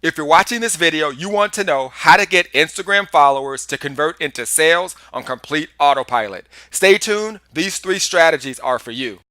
If you're watching this video, you want to know how to get Instagram followers to convert into sales on complete autopilot. Stay tuned, these 3 strategies are for you.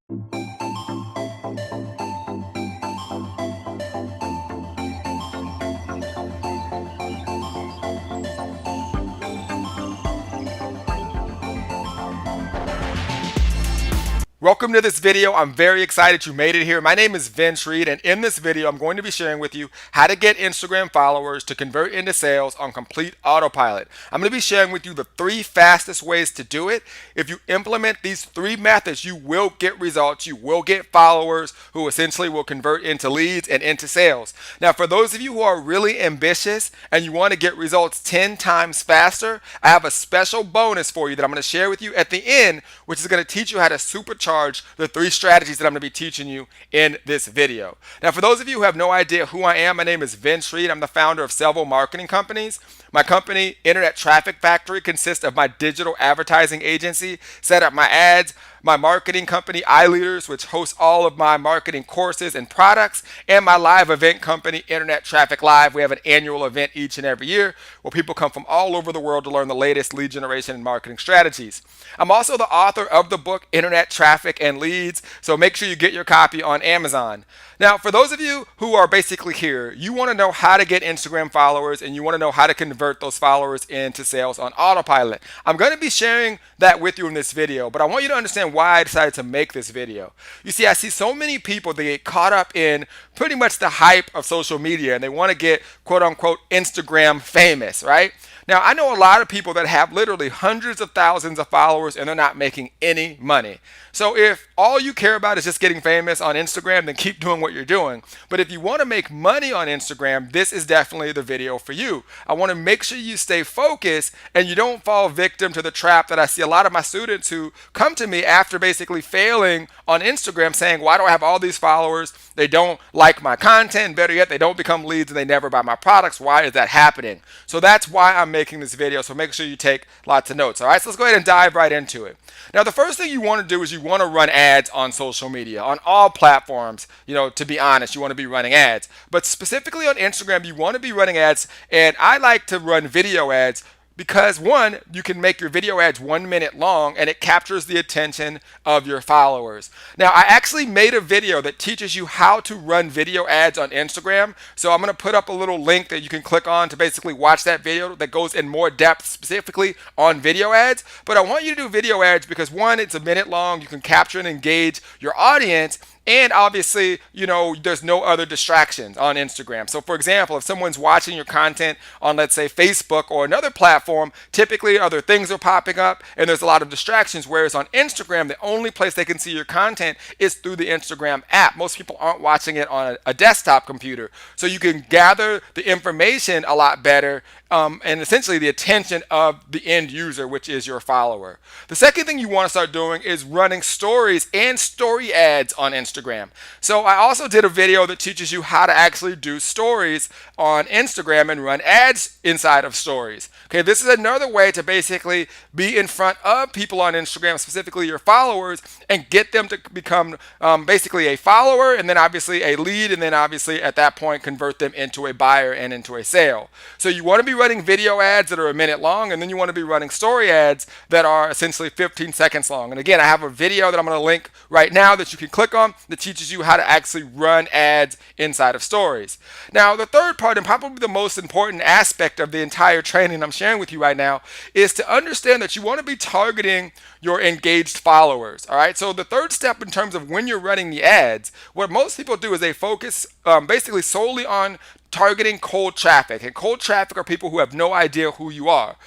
Welcome to this video. I'm very excited you made it here. My name is Vince Reed, and in this video, I'm going to be sharing with you how to get Instagram followers to convert into sales on complete autopilot. I'm going to be sharing with you the 3 fastest ways to do it. If you implement these 3 methods, you will get results. You will get followers who essentially will convert into leads and into sales. Now, for those of you who are really ambitious and you want to get results 10 times faster, I have a special bonus for you that I'm going to share with you at the end, which is going to teach you how to supercharge the 3 strategies that I'm going to be teaching you in this video. Now, for those of you who have no idea who I am, my name is Vince Reed. I'm the founder of several marketing companies. My company, Internet Traffic Factory, consists of my digital advertising agency, set up my ads, my marketing company, iLeaders, which hosts all of my marketing courses and products, and my live event company, Internet Traffic Live. We have an annual event each and every year where people come from all over the world to learn the latest lead generation and marketing strategies. I'm also the author of the book, Internet Traffic and Leads, so make sure you get your copy on Amazon. Now, for those of you who are basically here, you want to know how to get Instagram followers and you want to know how to convert those followers into sales on autopilot. I'm going to be sharing that with you in this video, but I want you to understand why I decided to make this video. You see, I see so many people, they get caught up in pretty much the hype of social media and they want to get quote unquote Instagram famous, right? Now, I know a lot of people that have literally hundreds of thousands of followers and they're not making any money. So if all you care about is just getting famous on Instagram, then keep doing what you're doing. But if you want to make money on Instagram, this is definitely the video for you. I want to make sure you stay focused and you don't fall victim to the trap that I see a lot of my students who come to me after basically failing on Instagram saying, why do I have all these followers? They don't like my content. Better yet, they don't become leads and they never buy my products. Why is that happening? So that's why I'm making this video. So make sure you take lots of notes. All right, so let's go ahead and dive right into it. Now, the first thing you want to do is you want to run ads on social media, on all platforms. To be honest, you want to be running ads. But specifically on Instagram, you want to be running ads. And I like to run video ads because, one, you can make your video ads 1 minute long and it captures the attention of your followers. Now, I actually made a video that teaches you how to run video ads on Instagram. So I'm going to put up a little link that you can click on to basically watch that video that goes in more depth specifically on video ads. But I want you to do video ads because, one, it's 1 minute long. You can capture and engage your audience. And obviously, there's no other distractions on Instagram. So for example, if someone's watching your content on, let's say, Facebook or another platform, typically other things are popping up and there's a lot of distractions. Whereas on Instagram, the only place they can see your content is through the Instagram app. Most people aren't watching it on a desktop computer. So you can gather the information a lot better and essentially the attention of the end user, which is your follower. The second thing you want to start doing is running stories and story ads on Instagram. So I also did a video that teaches you how to actually do stories on Instagram and run ads inside of stories. Okay, this is another way to basically be in front of people on Instagram, specifically your followers, and get them to become basically a follower and then obviously a lead, and then obviously at that point convert them into a buyer and into a sale. So you want to be running video ads that are 1 minute long, and then you want to be running story ads that are essentially 15 seconds long. And again, I have a video that I'm going to link right now that you can click on that teaches you how to actually run ads inside of stories. Now, the third part, and probably the most important aspect of the entire training I'm sharing with you right now, is to understand that you want to be targeting your engaged followers. All right, so the third step in terms of when you're running the ads, what most people do is they focus basically solely on targeting cold traffic. And cold traffic are people who have no idea who you are.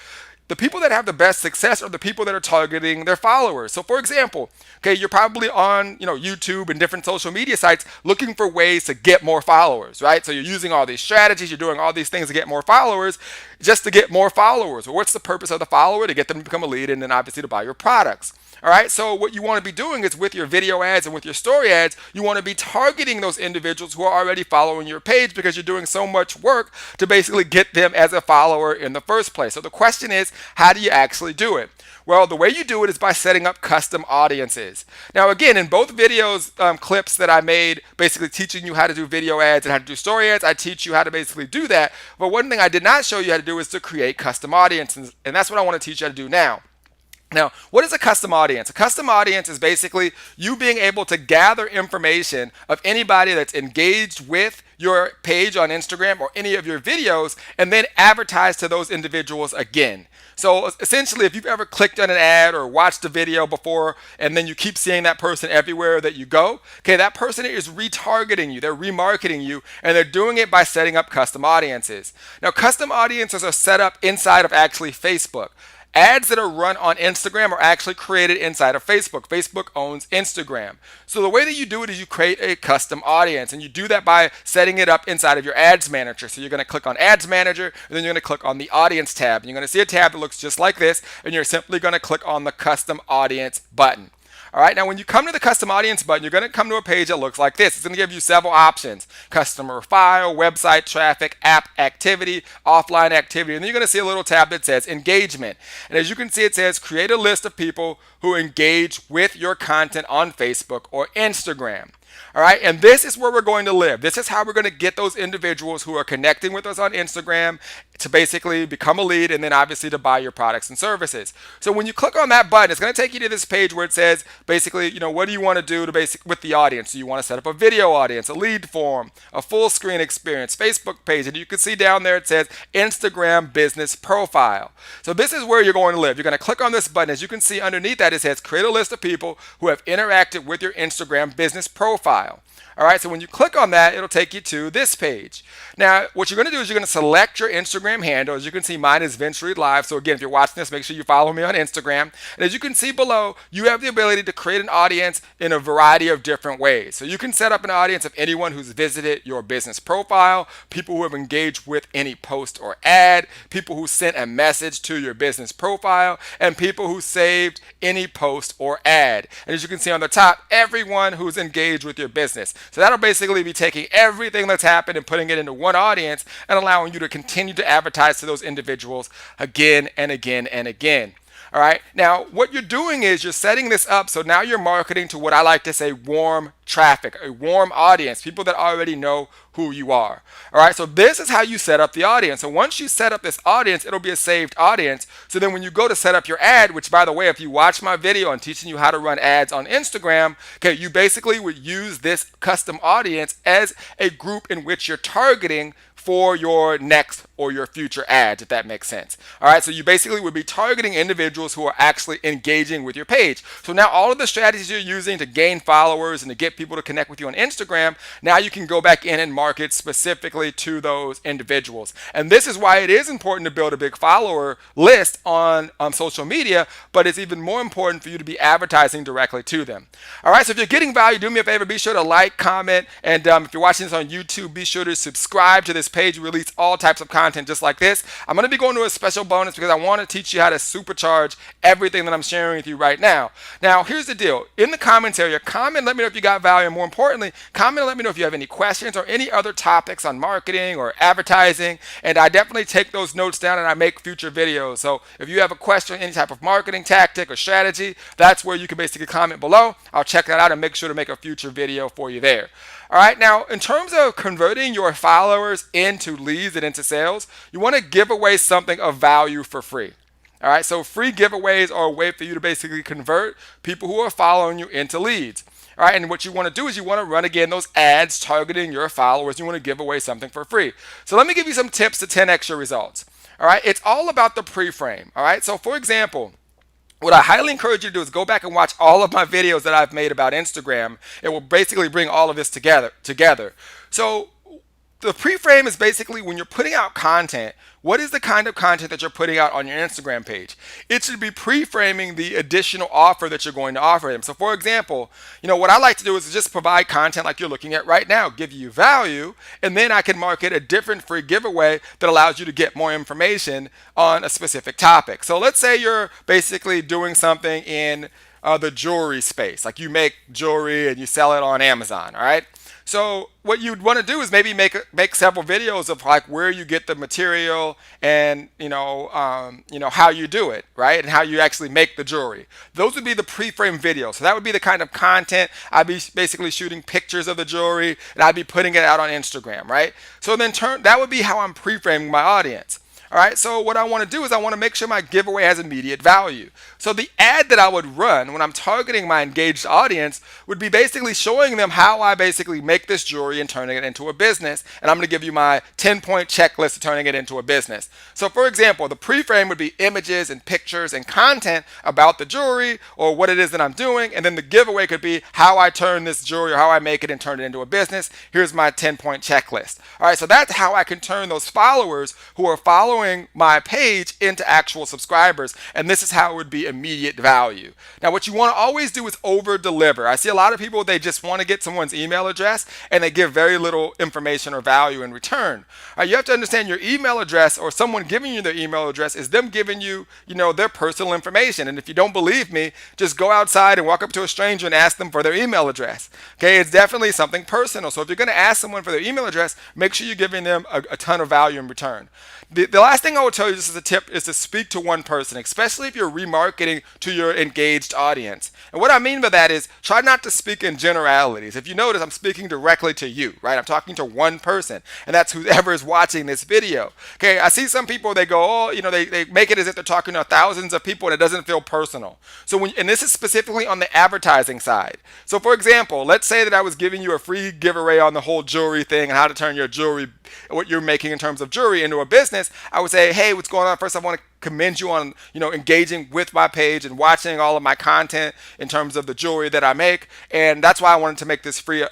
The people that have the best success are the people that are targeting their followers. So for example, okay, you're probably on YouTube and different social media sites looking for ways to get more followers, right? So you're using all these strategies, you're doing all these things to get more followers, just to get more followers. Well, what's the purpose of the follower? To get them to become a lead and then obviously to buy your products. All right, so what you want to be doing is with your video ads and with your story ads, you want to be targeting those individuals who are already following your page because you're doing so much work to basically get them as a follower in the first place. So the question is, how do you actually do it? Well, the way you do it is by setting up custom audiences. Now, again, in both videos, clips that I made, basically teaching you how to do video ads and how to do story ads, I teach you how to basically do that. But one thing I did not show you how to do is to create custom audiences, and that's what I want to teach you how to do now. Now, what is a custom audience? A custom audience is basically you being able to gather information of anybody that's engaged with your page on Instagram or any of your videos and then advertise to those individuals again. So essentially, if you've ever clicked on an ad or watched a video before and then you keep seeing that person everywhere that you go, okay, that person is retargeting you, they're remarketing you, and they're doing it by setting up custom audiences. Now, custom audiences are set up inside of actually Facebook. Ads that are run on Instagram are actually created inside of Facebook. Facebook owns Instagram. So the way that you do it is you create a custom audience, and you do that by setting it up inside of your ads manager. So you're going to click on ads manager, and then you're going to click on the audience tab. And you're going to see a tab that looks just like this, and you're simply going to click on the custom audience button. All right, now when you come to the custom audience button, you're going to come to a page that looks like this. It's going to give you several options: customer file, website traffic, app activity, offline activity, and then you're going to see a little tab that says engagement. And as you can see, it says create a list of people who engage with your content on Facebook or Instagram. All right, and this is where we're going to live. This is how we're going to get those individuals who are connecting with us on Instagram to basically become a lead and then obviously to buy your products and services. So when you click on that button, it's going to take you to this page where it says basically, what do you want to do to with the audience? Do you want to set up a video audience, a lead form, a full screen experience, Facebook page? And you can see down there it says Instagram business profile. So this is where you're going to live. You're going to click on this button. As you can see underneath that, it says create a list of people who have interacted with your Instagram business profile. All right, so when you click on that, it'll take you to this page. Now, what you're going to do is you're going to select your Instagram handle. As you can see, mine is Vince Reed Live. So again, if you're watching this, make sure you follow me on Instagram. And as you can see below, you have the ability to create an audience in a variety of different ways. So you can set up an audience of anyone who's visited your business profile, people who have engaged with any post or ad, people who sent a message to your business profile, and people who saved any post or ad. And as you can see on the top, everyone who's engaged with your business. So that'll basically be taking everything that's happened and putting it into one audience and allowing you to continue to advertise to those individuals again and again and again. All right. Now, what you're doing is you're setting this up so now you're marketing to what I like to say warm traffic, a warm audience, people that already know who you are. All right. So this is how you set up the audience. So once you set up this audience, it'll be a saved audience. So then when you go to set up your ad, which by the way, if you watch my video on teaching you how to run ads on Instagram, okay, you basically would use this custom audience as a group in which you're targeting for your next or your future ads, if that makes sense. All right, so you basically would be targeting individuals who are actually engaging with your page. So now all of the strategies you're using to gain followers and to get people to connect with you on Instagram, now you can go back in and market specifically to those individuals. And this is why it is important to build a big follower list on social media, but it's even more important for you to be advertising directly to them. All right, so if you're getting value, do me a favor, be sure to like, comment, and if you're watching this on YouTube, be sure to subscribe to this page. We release all types of content just like this. I'm going to be going to a special bonus because I want to teach you how to supercharge everything that I'm sharing with you right now. Now, here's the deal. In the comments area, comment, let me know if you got value, and more importantly, comment and let me know if you have any questions or any other topics on marketing or advertising, and I definitely take those notes down and I make future videos. So if you have a question, any type of marketing tactic or strategy, that's where you can basically comment below. I'll check that out and make sure to make a future video for you there. All right, now in terms of converting your followers into leads and into sales, you want to give away something of value for free. All right, so free giveaways are a way for you to basically convert people who are following you into leads. All right, and what you want to do is you want to run again those ads targeting your followers. You want to give away something for free. So let me give you some tips to 10x your results. All right, it's all about the pre-frame. All right, so for example, what I highly encourage you to do is go back and watch all of my videos that I've made about Instagram. It will basically bring all of this together. So the pre-frame is basically when you're putting out content, what is the kind of content that you're putting out on your Instagram page? It should be pre-framing the additional offer that you're going to offer them. So for example, what I like to do is just provide content like you're looking at right now, give you value, and then I can market a different free giveaway that allows you to get more information on a specific topic. So let's say you're basically doing something in the jewelry space. Like you make jewelry and you sell it on Amazon, all right? So what you'd want to do is maybe make several videos of like where you get the material and how you do it, right, and how you actually make the jewelry. Those would be the pre-frame videos. So that would be the kind of content I'd be basically shooting pictures of the jewelry and I'd be putting it out on Instagram, right? So then that would be how I'm pre-framing my audience. All right, so what I want to do is I want to make sure my giveaway has immediate value. So the ad that I would run when I'm targeting my engaged audience would be basically showing them how I basically make this jewelry and turning it into a business. And I'm going to give you my 10-point checklist of turning it into a business. So for example, the pre-frame would be images and pictures and content about the jewelry or what it is that I'm doing. And then the giveaway could be how I turn this jewelry or how I make it and turn it into a business. Here's my 10-point checklist. All right, so that's how I can turn those followers who are following my page into actual subscribers, and this is how it would be immediate value. Now what you want to always do is over deliver. I see a lot of people, they just want to get someone's email address and they give very little information or value in return. You have to understand your email address or someone giving you their email address is them giving you, their personal information. And if you don't believe me, just go outside and walk up to a stranger and ask them for their email address. Okay, it's definitely something personal. So if you're going to ask someone for their email address, make sure you're giving them a ton of value in return. The last thing I will tell you, just as a tip, is to speak to one person, especially if you're remarketing to your engaged audience. And what I mean by that is try not to speak in generalities. If you notice, I'm speaking directly to you, right? I'm talking to one person, and that's whoever is watching this video. Okay, I see some people, they go, they make it as if they're talking to thousands of people, and it doesn't feel personal. So and this is specifically on the advertising side. So for example, let's say that I was giving you a free giveaway on the whole jewelry thing and how to turn your jewelry, what you're making in terms of jewelry, into a business. I would say, hey, what's going on? First, I want to commend you on engaging with my page and watching all of my content in terms of the jewelry that I make, and that's why I wanted to make this free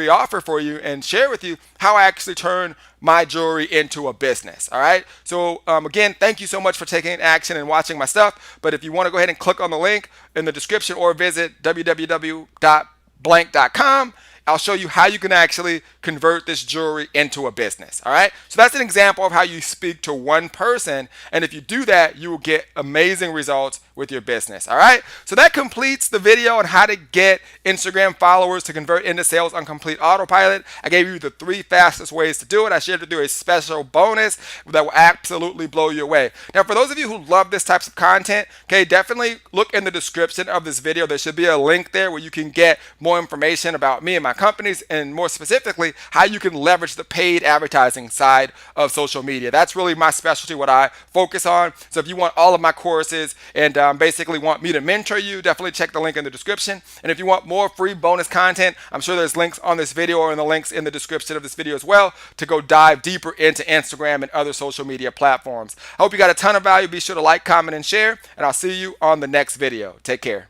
offer for you and share with you how I actually turn my jewelry into a business. All right, so again, thank you so much for taking action and watching my stuff. But if you want to go ahead and click on the link in the description or visit www.blank.com, I'll show you how you can actually convert this jewelry into a business. All right, so that's an example of how you speak to one person, and if you do that, you will get amazing results with your business. All right, so that completes the video on how to get Instagram followers to convert into sales on complete autopilot. I gave you the 3 fastest ways to do it. I shared with you a special bonus that will absolutely blow you away. Now, for those of you who love this type of content, okay, definitely look in the description of this video. There should be a link there where you can get more information about me and my companies, and more specifically, how you can leverage the paid advertising side of social media. That's really my specialty, what I focus on. So if you want all of my courses and basically want me to mentor you, definitely check the link in the description. And if you want more free bonus content, I'm sure there's links on this video or in the links in the description of this video as well to go dive deeper into Instagram and other social media platforms. I hope you got a ton of value. Be sure to like, comment, and share, and I'll see you on the next video. Take care.